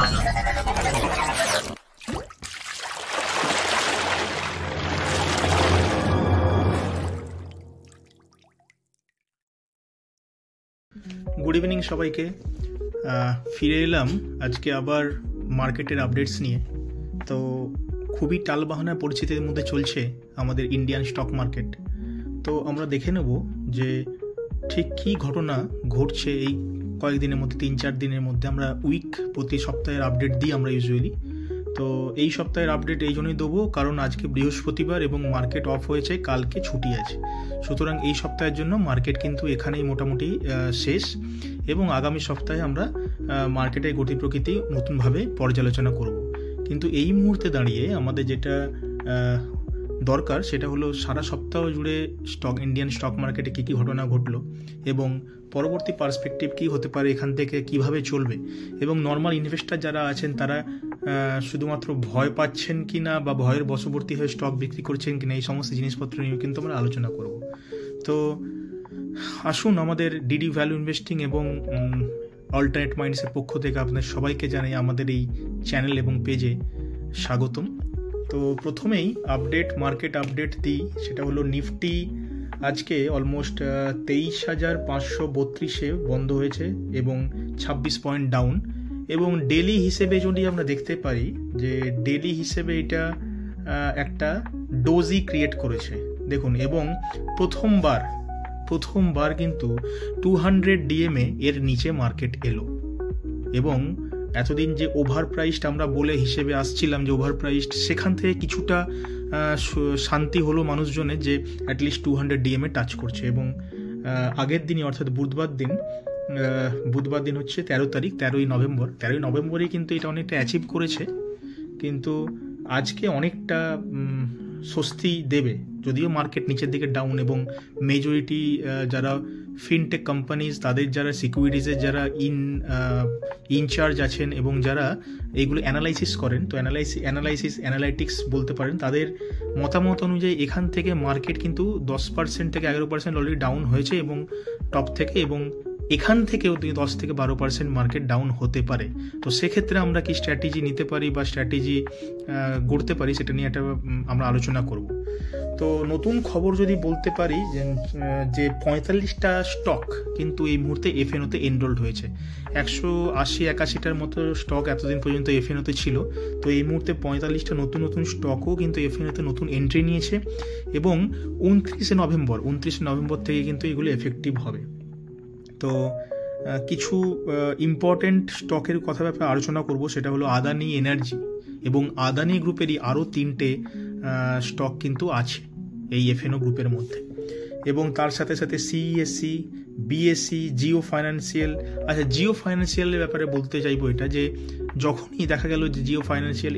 Good evening সবাইকে। ফিরে এলাম আজকে আবার মার্কেটের আপডেটস নিয়ে। তো খুবই টালবাহানা পরিস্থিতির মধ্যে চলছে আমাদের ইন্ডিয়ান স্টক মার্কেট। তো আমরা দেখে নেব যে ঠিক কী ঘটনা ঘটছে এই কয়েকদিনের মধ্যে, 3-4 দিনের মধ্যে। আমরা প্রতি সপ্তাহের আপডেট দিই আমরা ইউজুয়ালি। তো এই সপ্তাহের আপডেট এই জন্যই দেবো কারণ আজকে বৃহস্পতিবার এবং মার্কেট অফ হয়েছে, কালকে ছুটি আছে। সুতরাং এই সপ্তাহের জন্য মার্কেট কিন্তু এখানেই মোটামুটি শেষ, এবং আগামী সপ্তাহে আমরা মার্কেটের গতি প্রকৃতি নতুনভাবে পর্যালোচনা করব। কিন্তু এই মুহূর্তে দাঁড়িয়ে আমাদের যেটা দরকার সেটা হলো সারা সপ্তাহ জুড়ে ইন্ডিয়ান স্টক মার্কেটে কী কী ঘটনা ঘটলো এবং পরবর্তী পার্সপেক্টিভ কী হতে পারে, এখান থেকে কিভাবে চলবে, এবং নর্মাল ইনভেস্টর যারা আছেন তারা শুধুমাত্র ভয় পাচ্ছেন কি না বা ভয়ের বশবর্তী হয়ে স্টক বিক্রি করছেন কিনা, এই সমস্ত জিনিসপত্র নিয়ে কিন্তু আমরা আলোচনা করব। তো আসুন, আমাদের ডিডি ভ্যালু ইনভেস্টিং এবং অল্টারনেট মাইন্ডসের পক্ষ থেকে আপনাদের সবাইকে জানাই আমাদের এই চ্যানেল এবং পেজে স্বাগতম। তো প্রথমেই মার্কেট আপডেট দিই, সেটা হলো নিফটি আজকে অলমোস্ট 23,532-এ বন্ধ হয়েছে এবং 26 পয়েন্ট ডাউন। এবং ডেলি হিসেবে যদি আমরা দেখতে পারি যে ডেলি হিসেবে এটা একটা ডোজি ক্রিয়েট করেছে দেখুন, এবং প্রথমবার কিন্তু 200 ডিএমএ এর নিচে মার্কেট এলো। এবং এতদিন যে ওভার প্রাইসড আমরা বলে হিসেবে আসছিলাম যে ওভার প্রাইসড, সেখান থেকে কিছুটা শান্তি হলো মানুষজনের যে অ্যাটলিস্ট 200 ডিএমএ টাচ করছে। এবং আগের দিনই অর্থাৎ বুধবার দিন হচ্ছে 13 তারিখ, 13ই নভেম্বরে কিন্তু এটা অনেকটা অ্যাচিভ করেছে। কিন্তু আজকে অনেকটা স্বস্তি দেবে, যদিও মার্কেট নিচের দিকে ডাউন, এবং মেজরিটি যারা ফিনটেক কোম্পানিজ, তাদের যারা সিকিউরিটিজের যারা ইনচার্জ আছেন এবং যারা এইগুলো অ্যানালাইসিস করেন, তো অ্যানালাইটিক্স বলতে পারেন, তাদের মতামত অনুযায়ী এখান থেকে মার্কেট কিন্তু 10% থেকে 11% অলরেডি ডাউন হয়েছে এবং টপ থেকে, এবং এখান থেকেও 10 থেকে 12% মার্কেট ডাউন হতে পারে। তো সেক্ষেত্রে আমরা কি স্ট্র্যাটেজি নিতে পারি বা স্ট্র্যাটেজি গড়তে পারি, সেটা নিয়ে আমরা আলোচনা করব। তো নতুন খবর যদি বলতে পারি যে 45টা স্টক কিন্তু এই মুহূর্তে এফএনওতে এনরোল্ড হয়েছে। 180-81টার মতো স্টক এতদিন পর্যন্ত এফএনওতে ছিল। তো এই মুহূর্তে 45টা নতুন স্টকও কিন্তু এফএনওতে নতুন এন্ট্রি নিয়েছে, এবং 29 নভেম্বর থেকে কিন্তু এগুলো এফেক্টিভ হবে। তো কিছু ইম্পর্টেন্ট স্টকের ব্যাপারে আলোচনা করব, সেটা হলো আদানি এনার্জি, এবং আদানি গ্রুপেরই আরও 3টে স্টক কিন্তু আছে এই এফএনও গ্রুপের মধ্যে। এবং তার সাথে সাথে সিইএসসি, বিএসসি, জিও ফাইন্যান্সিয়ালের ব্যাপারে বলতে চাইবো এটা যে যখনই দেখা গেল যে জিও ফাইন্যান্সিয়াল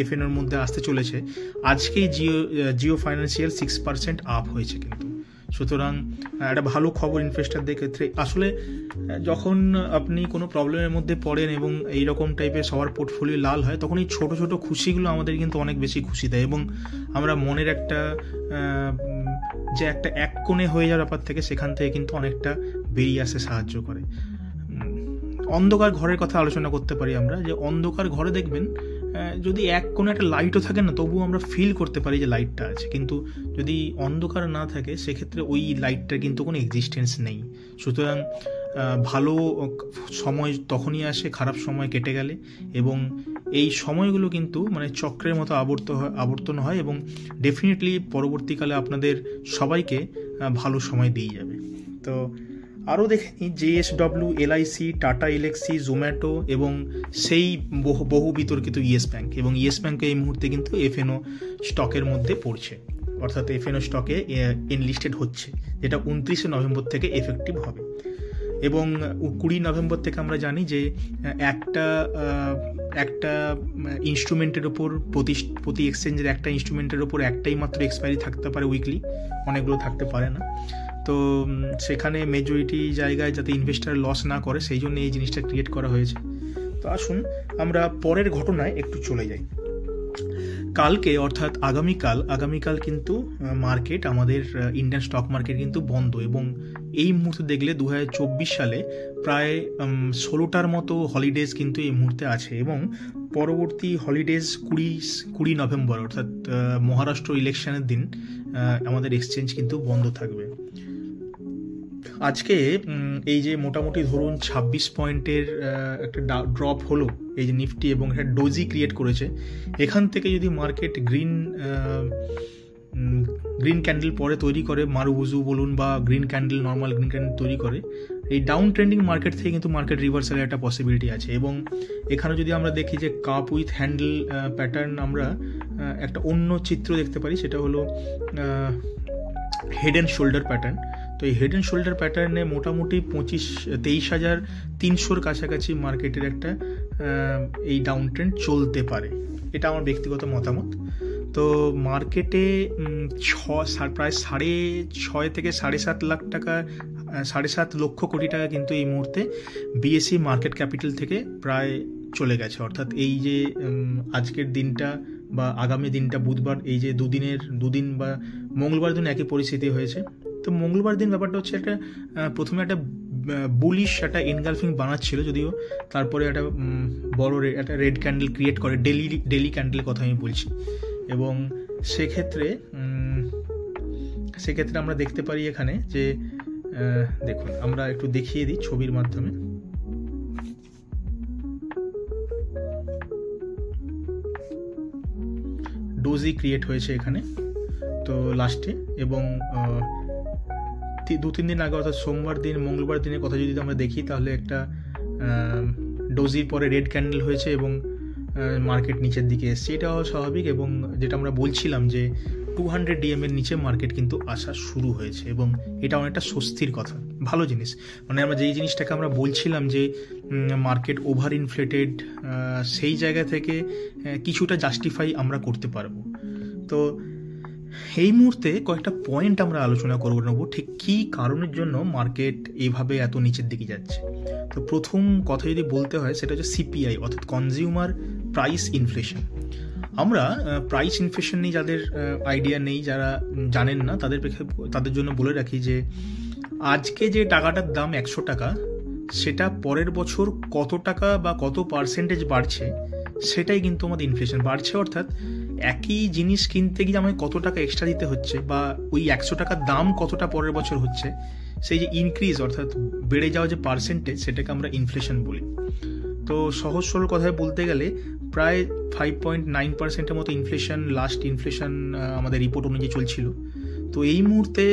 এফএনওর মধ্যে আসতে চলেছে, আজকেই জিও ফাইন্যান্সিয়াল 6% আপ হয়েছে কিন্তু। সুতরাং একটা ভালো খবর ইনভেস্টারদের ক্ষেত্রে। আসলে যখন আপনি কোনো প্রবলেমের মধ্যে পড়েন এবং এইরকম টাইপের সবার পোর্টফোলিও লাল হয়, তখন এই ছোটো ছোটো খুশিগুলো আমাদের কিন্তু অনেক বেশি খুশি দেয়, এবং আমরা মনের একটা এক কোণে হয়ে যাওয়ার ব্যাপার থেকে সেখান থেকে কিন্তু অনেকটা বেরিয়ে আসতে সাহায্য করে। অন্ধকার ঘরের কথা আলোচনা করতে পারি আমরা, যে অন্ধকার ঘরে দেখবেন যদি এক কোনো একটা লাইটও থাকে না, তবুও আমরা ফিল করতে পারি যে লাইটটা আছে, কিন্তু যদি অন্ধকার না থাকে সেক্ষেত্রে ওই লাইটটার কিন্তু কোনো এক্সিস্টেন্স নেই। সুতরাং ভালো সময় তখনই আসে খারাপ সময় কেটে গেলে, এবং এই সময়গুলো কিন্তু মানে চক্রের মতো আবর্তন হয়, এবং ডেফিনেটলি পরবর্তীকালে আপনাদের সবাইকে ভালো সময় দিয়ে যাবে। তো আরও দেখে নিই JSW, LIC, টাটা এলএক্সি, জোম্যাটো, এবং সেই বহু বিতর্কিত ইয়েস ব্যাঙ্ক। এবং ইয়েস ব্যাঙ্কে এই মুহূর্তে কিন্তু এফএনও স্টকের মধ্যে পড়ছে, অর্থাৎ এফএনও স্টকে এনলিস্টেড হচ্ছে, যেটা 29 নভেম্বর থেকে এফেক্টিভ হবে। এবং 20 নভেম্বর থেকে আমরা জানি যে একটা ইনস্ট্রুমেন্টের ওপর প্রতি এক্সচেঞ্জের একটা ইনস্ট্রুমেন্টের ওপর একটাই মাত্র এক্সপায়ারি থাকতে পারে উইকলি, অনেকগুলো থাকতে পারে না। তো সেখানে মেজরিটি জায়গায় যাতে ইনভেস্টার লস না করে, সেই জন্য এই জিনিসটা ক্রিয়েট করা হয়েছে। তো আসুন আমরা পরের ঘটনায় একটু চলে যাই। কালকে অর্থাৎ আগামীকাল কিন্তু মার্কেট আমাদের ইন্ডিয়ান স্টক মার্কেট কিন্তু বন্ধ, এবং এই মুহূর্তে দেখলে 2024 সালে প্রায় 16টার মতো হলিডেজ কিন্তু এই মুহূর্তে আছে, এবং পরবর্তী হলিডেজ 20 নভেম্বর অর্থাৎ মহারাষ্ট্র ইলেকশনের দিন আমাদের এক্সচেঞ্জ কিন্তু বন্ধ থাকবে। আজকে এই যে মোটামুটি ধরুন 26 পয়েন্টের একটা ড্রপ হলো এই যে নিফটি, এবং একটা ডোজি ক্রিয়েট করেছে, এখান থেকে যদি মার্কেট গ্রিন ক্যান্ডেল পরে তৈরি করে, মারুবুজু বলুন বা নর্মাল গ্রিন ক্যান্ডেল তৈরি করে, এই ডাউন ট্রেন্ডিং মার্কেট থেকে কিন্তু মার্কেট রিভার্সালের একটা পসিবিলিটি আছে। এবং এখানে যদি আমরা দেখি যে কাপ উইথ হ্যান্ডেল প্যাটার্ন, আমরা একটা অন্য চিত্র দেখতে পারি, সেটা হলো হেড অ্যান্ড শোল্ডার প্যাটার্ন। তো এই হেড অ্যান্ড শোল্ডার প্যাটার্নে মোটামুটি 23,300-র কাছাকাছি মার্কেটের একটা এই ডাউন ট্রেন্ড চলতে পারে, এটা আমার ব্যক্তিগত মতামত। তো মার্কেটে প্রায় 6.5 থেকে 7.5 লাখ টাকা, 7.5 লক্ষ কোটি টাকা কিন্তু এই মুহূর্তে বিএসসি মার্কেট ক্যাপিটাল থেকে প্রায় চলে গেছে। অর্থাৎ এই যে আজকের দিনটা বা আগামী দিনটা বুধবার, এই যে দুদিন বা মঙ্গলবার দিন একই পরিস্থিতি হয়েছে। তো মঙ্গলবার দিন ব্যাপারটা হচ্ছে একটা প্রথমে একটা বুলিশ একটা এনগালফিং বানাচ্ছিল, যদিও তারপরে একটা বড় একটা রেড ক্যান্ডেল ক্রিয়েট করে, ডেলি ক্যান্ডেলের কথা আমি বলছি। এবং সেক্ষেত্রে আমরা দেখতে পারি এখানে যে দেখুন, আমরা একটু দেখিয়ে দিই ছবির মাধ্যমে। ডোজি ক্রিয়েট হয়েছে এখানে তো লাস্টে, এবং 2-3 দিন আগে অর্থাৎ সোমবার দিন মঙ্গলবার দিনের কথা যদি আমরা দেখি, তাহলে একটা ডোজির পরে রেড ক্যান্ডেল হয়েছে এবং মার্কেট নিচের দিকে এসছে, এটাও স্বাভাবিক। এবং যেটা আমরা বলছিলাম যে 200 DM এর নিচে মার্কেট কিন্তু আসা শুরু হয়েছে, এবং এটা অনেকটা স্বস্তির কথা, ভালো জিনিস। মানে আমরা যেই জিনিসটাকে আমরা বলছিলাম যে মার্কেট ওভার ইনফ্লেটেড, সেই জায়গা থেকে কিছুটা জাস্টিফাই আমরা করতে পারবো। তো এই মুহূর্তে কয়েকটা পয়েন্ট আমরা আলোচনা করবো নেবো, ঠিক কী কারণের জন্য মার্কেট এইভাবে এত নিচের দিকে যাচ্ছে। তো প্রথম কথা যদি বলতে হয়, সেটা হচ্ছে সিপিআই অর্থাৎ কনজিউমার প্রাইস ইনফ্লেশন। আমরা প্রাইস ইনফ্লেশন নিয়ে যাদের আইডিয়া নেই, যারা জানেন না, তাদের জন্য বলে রাখি যে আজকে যে টাকাটার দাম 100 টাকা, সেটা পরের বছর কত টাকা বা কত পার্সেন্টেজ বাড়ছে, সেটাই কিন্তু আমাদের ইনফ্লেশন বাড়ছে। অর্থাৎ একই জিনিস কিনতে গিয়ে আমাকে কত টাকা এক্সট্রা দিতে হচ্ছে, বা ওই 100 টাকার দাম কতটা পরের বছর হচ্ছে, সেই যে ইনক্রিজ অর্থাৎ বেড়ে যাওয়া যে পার্সেন্টেজ, সেটাকে আমরা ইনফ্লেশন বলি। তো সহজ সরল কথায় বলতে গেলে প্রায় 5.9%-এর মতো ইনফ্লেশন, লাস্ট ইনফ্লেশন আমাদের রিপোর্ট অনুযায়ী চলছিল। তো এই মুহূর্তে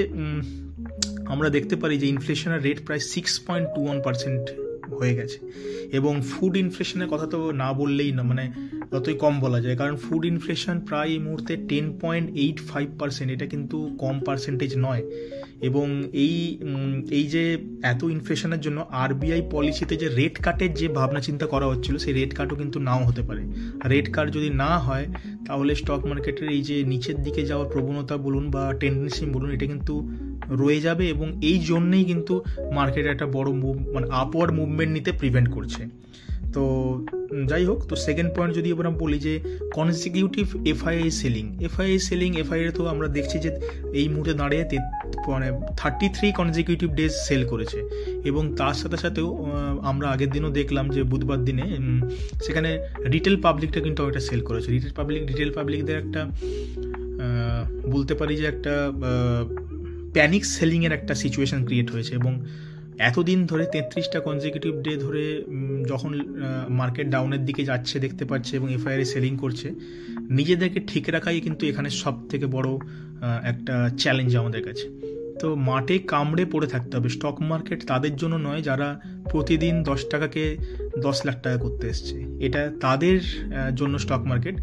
আমরা দেখতে পারি যে ইনফ্লেশনের রেট প্রায় 6.21% হয়ে গেছে। এবং ফুড ইনফ্লেশনের কথা তো না বললেই না, মানে যতই কম বলা যায়, কারণ ফুড ইনফ্লেশন প্রায় এই মুহূর্তে 10.85%, এটা কিন্তু কম পার্সেন্টেজ নয়। এবং এই যে এত ইনফ্লেশনের জন্য আরবিআই পলিসিতে যে রেট কাটের যে ভাবনা চিন্তা করা হচ্ছিল, সেই রেট কাটও কিন্তু নাও হতে পারে। রেট কাট যদি না হয়, তাহলে স্টক মার্কেটের এই যে নিচের দিকে যাওয়ার প্রবণতা বলুন বা টেন্ডেন্সি বলুন, এটা কিন্তু রয়ে যাবে, এবং এই জন্যেই কিন্তু মার্কেট একটা বড় মানে আপওয়ার্ড মুভমেন্ট নিতে প্রিভেন্ট করছে। তো যাই হোক, তো সেকেন্ড পয়েন্ট যদি আমরা বলি যে কনজিকিউটিভ এফআইআই সেলিং, এফআইআই তো আমরা দেখছি যে এই মুহূর্তে দাঁড়িয়ে মানে 33 কনজিকিউটিভ ডেজ সেল করেছে। এবং তার সাথে সাথেও আমরা আগের দিনও দেখলাম যে বুধবার দিনে সেখানে রিটেল পাবলিকটা কিন্তু একটা সেল করেছে। রিটেল পাবলিকদের একটা বলতে পারি যে একটা প্যানিক সেলিংয়ের একটা সিচুয়েশন ক্রিয়েট হয়েছে। এবং এতদিন ধরে 33টা কনজিকিউটিভ ডে ধরে যখন মার্কেট ডাউনের দিকে যাচ্ছে দেখতে পাচ্ছে এবং এফআইআই সেলিং করছে, নিজেদেরকে ঠিক রাখাই কিন্তু এখানে সব থেকে বড় একটা চ্যালেঞ্জ আমাদের কাছে। তো মাঠে কামড়ে পড়ে থাকতে হবে। স্টক মার্কেট তাদের জন্য নয় যারা প্রতিদিন 10 টাকাকে 10 লাখ টাকা করতে এসছে, এটা তাদের জন্য স্টক মার্কেট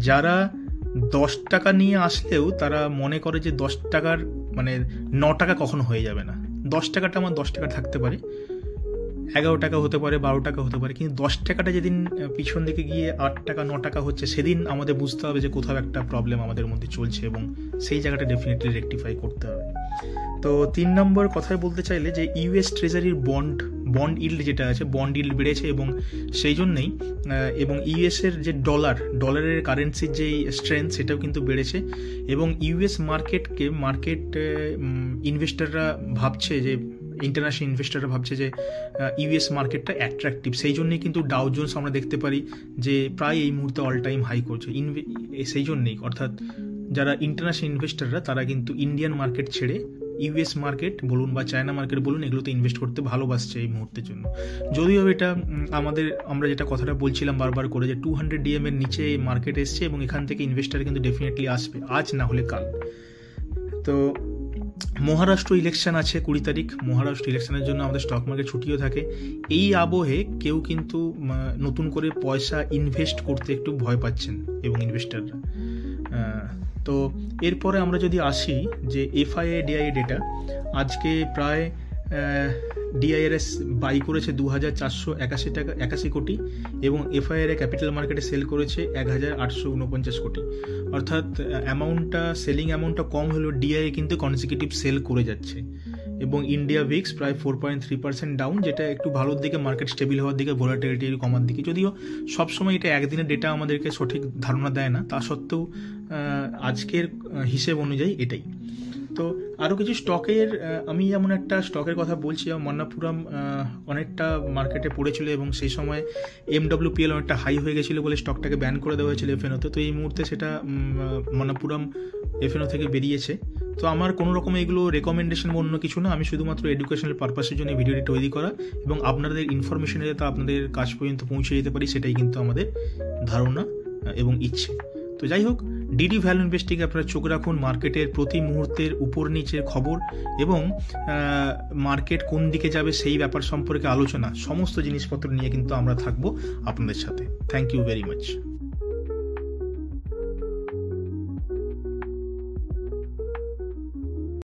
যারা 10 টাকা নিয়ে আসলেও তারা মনে করে যে 10 টাকার মানে 9 টাকা কখনো হয়ে যাবে না। 10 টাকাটা আমার 10 টাকা থাকতে পারে, 11 টাকা হতে পারে, 12 টাকা হতে পারে, কিন্তু 10 টাকাটা যেদিন পিছন দিকে গিয়ে 8 টাকা 9 টাকা হচ্ছে, সেদিন আমাদের বুঝতে হবে যে কোথাও একটা প্রবলেম আমাদের মধ্যে চলছে এবং সেই জায়গাটা ডেফিনেটলি রেকটিফাই করতে হবে। তো 3 নম্বর কথায় বলতে চাইলে যে ইউএস ট্রেজারির বন্ড ইল্ড যেটা আছে, বন্ড ইল্ড বেড়েছে এবং সেই জন্যেই এবং ইউএসের যে ডলারের কারেন্সির যে স্ট্রেংথ সেটাও কিন্তু বেড়েছে এবং ইউএস মার্কেট ইনভেস্টররা ভাবছে যে ইন্টারন্যাশনাল ইনভেস্টররা ভাবছে যে ইউএস মার্কেটটা অ্যাট্রাকটিভ, সেই জন্যই কিন্তু ডাউ জোন্স আমরা দেখতে পারি যে প্রায় এই মুহূর্তে অল টাইম হাই করছে। সেই জন্যেই অর্থাৎ যারা ইন্টারন্যাশনাল ইনভেস্টররা তারা কিন্তু ইন্ডিয়ান মার্কেট ছেড়ে ইউএস মার্কেট বলুন বা চায়না মার্কেট বলুন এগুলোতে ইনভেস্ট করতে ভালোবাসছে এই মুহূর্তের জন্য। যদিও এটা আমরা যেটা কথাটা বলছিলাম বারবার করে যে 200 DM এর নিচে মার্কেট এসছে এবং এখান থেকে ইনভেস্টার কিন্তু ডেফিনেটলি আসবে, আজ না হলে কাল। তো মহারাষ্ট্র ইলেকশন আছে 20 তারিখ, মহারাষ্ট্র ইলেকশনের জন্য আমাদের স্টক মার্কেট ছুটিও থাকে। এই আবহে কেউ কিন্তু নতুন করে পয়সা ইনভেস্ট করতে একটু ভয় পাচ্ছেন এবং ইনভেস্টাররা। তো এরপরে আমরা যদি আসি যে এফআইআই ডিআইএ ডেটা, আজকে প্রায় ডিআইআরএস বাই করেছে 2481 কোটি এবং এফআইআই ক্যাপিটাল মার্কেটে সেল করেছে 1849 কোটি, অর্থাৎ সেলিং অ্যামাউন্টটা কম হলেও ডিআইএ কিন্তু কনসিকিউটিভ সেল করে যাচ্ছে। এবং ইন্ডিয়া ভিক্স প্রায় 4.3% ডাউন, যেটা একটু ভালোর দিকে, মার্কেট স্টেবল হওয়ার দিকে, ভোলাটিলিটি কমার দিকে। যদিও সবসময় এটা একদিনের ডেটা আমাদেরকে সঠিক ধারণা দেয় না, তা সত্ত্বেও আজকের হিসেব অনুযায়ী এটাই। তো আরও কিছু স্টকের আমি যেমন একটা স্টকের কথা বলছি, মন্নাপুরম অনেকটা মার্কেটে পড়েছিল এবং সেই সময় MWPL অনেকটা হাই হয়ে গেছিলো বলে স্টকটাকে ব্যান করে দেওয়া হয়েছিল এফএনওতে। তো এই মুহূর্তে সেটা মন্নাপুরম এফএনও থেকে বেরিয়েছে। তো আমার কোনো রকম এগুলো রেকমেন্ডেশন বা অন্য কিছু না, আমি শুধুমাত্র এডুকেশনাল পারপাসের জন্য ভিডিওটি তৈরি করা এবং আপনাদের ইনফরমেশনে যাতে আপনাদের কাছ পর্যন্ত পৌঁছে যেতে পারি সেটাই কিন্তু আমাদের ধারণা এবং ইচ্ছে। তো যাই হোক, ডিডি ভ্যালু ইনভেস্টিংয়ে আপনারা চোখ রাখুন, মার্কেটের প্রতি মুহূর্তের উপর নিচের খবর এবং মার্কেট কোন দিকে যাবে সেই ব্যাপার সম্পর্কে আলোচনা, সমস্ত জিনিসপত্র নিয়ে কিন্তু আমরা থাকবো আপনাদের সাথে। Thank you very much.